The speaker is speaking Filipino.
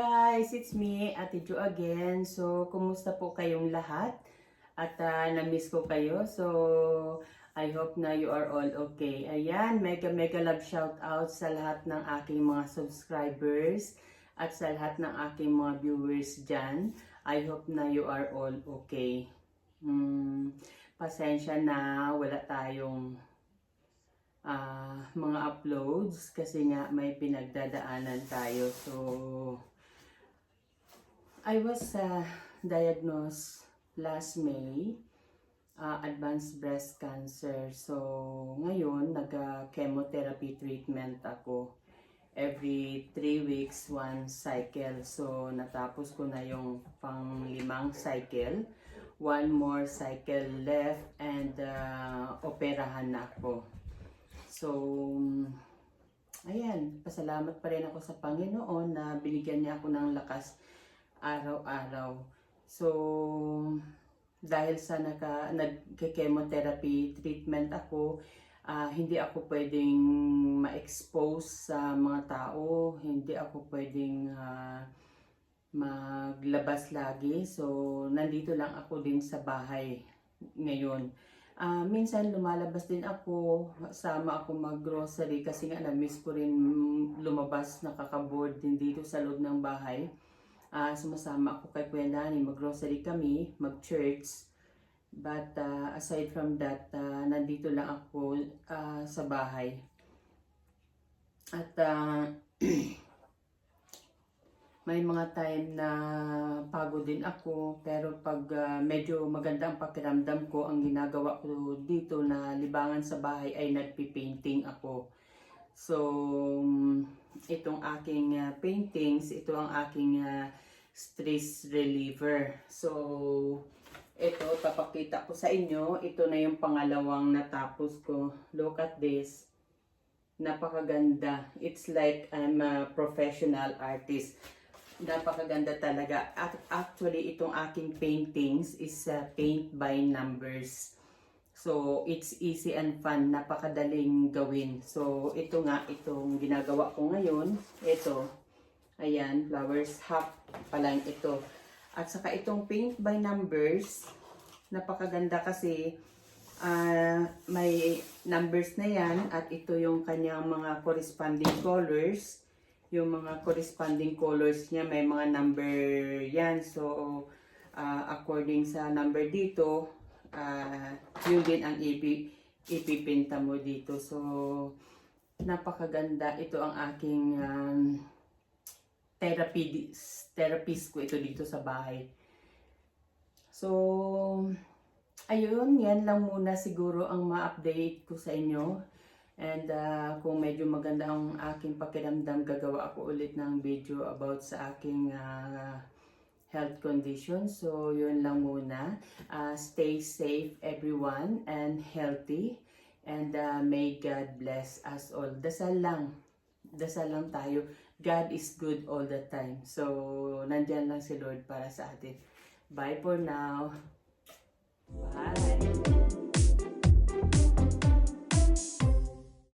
guys, it's me, Ate Jo again. So, kumusta po kayong lahat? At na-miss ko kayo. So, I hope na you are all okay. Ayan, mega love shout out sa lahat ng aking mga subscribers at sa lahat ng aking mga viewers dyan. I hope na you are all okay. Pasensya na wala tayong mga uploads kasi nga may pinagdadaanan tayo. So, I was diagnosed last May, advanced breast cancer. So, ngayon, nag-chemotherapy treatment ako. Every 3 weeks, 1 cycle. So, natapos ko na yung pang-5 cycle. 1 more cycle left and operahan na ako. So, ayan, pasalamat pa rin ako sa Panginoon na binigyan niya ako ng lakas araw-araw. So, dahil sa nag-chemotherapy treatment ako, hindi ako pwedeng ma-expose sa mga tao, hindi ako pwedeng maglabas lagi. So, nandito lang ako din sa bahay ngayon. Minsan lumalabas din ako, sama ako mag-grocery kasi nga na-miss ko rin lumabas, nakaka-board din dito sa loob ng bahay. Sumasama ako kay Kuya Dani, mag-grocery kami, mag-church. But aside from that, nandito lang ako sa bahay. At may mga time na pagod din ako, pero pag medyo maganda ang pakiramdam ko, ang ginagawa ko dito na libangan sa bahay ay nagpi-painting ako. So, itong aking paintings, ito ang aking stress reliever. So, ito, papakita ko sa inyo. Ito na yung pangalawang natapos ko. Look at this. Napakaganda. It's like I'm a professional artist. Napakaganda talaga. Actually, itong aking paintings is paint by numbers. So, it's easy and fun. Napakadaling gawin. So, ito nga, itong ginagawa ko ngayon. Ito. Ayan, flowers half pa lang ito. At saka itong paint by numbers, napakaganda kasi may numbers na yan. At ito yung kanyang mga corresponding colors. Yung mga corresponding colors niya, may mga number yan. So, according sa number dito, yun din ang ipipinta mo dito. So, napakaganda. Ito ang aking therapist ko ito dito sa bahay. So, ayun, yan lang muna siguro ang ma-update ko sa inyo. And kung medyo maganda ang aking pakiramdam, gagawa ako ulit ng video about sa aking health condition. So, yun lang muna. Stay safe everyone and healthy. And may God bless us all. Dasal lang tayo. God is good all the time. So, nandyan lang si Lord para sa atin. Bye for now. Bye.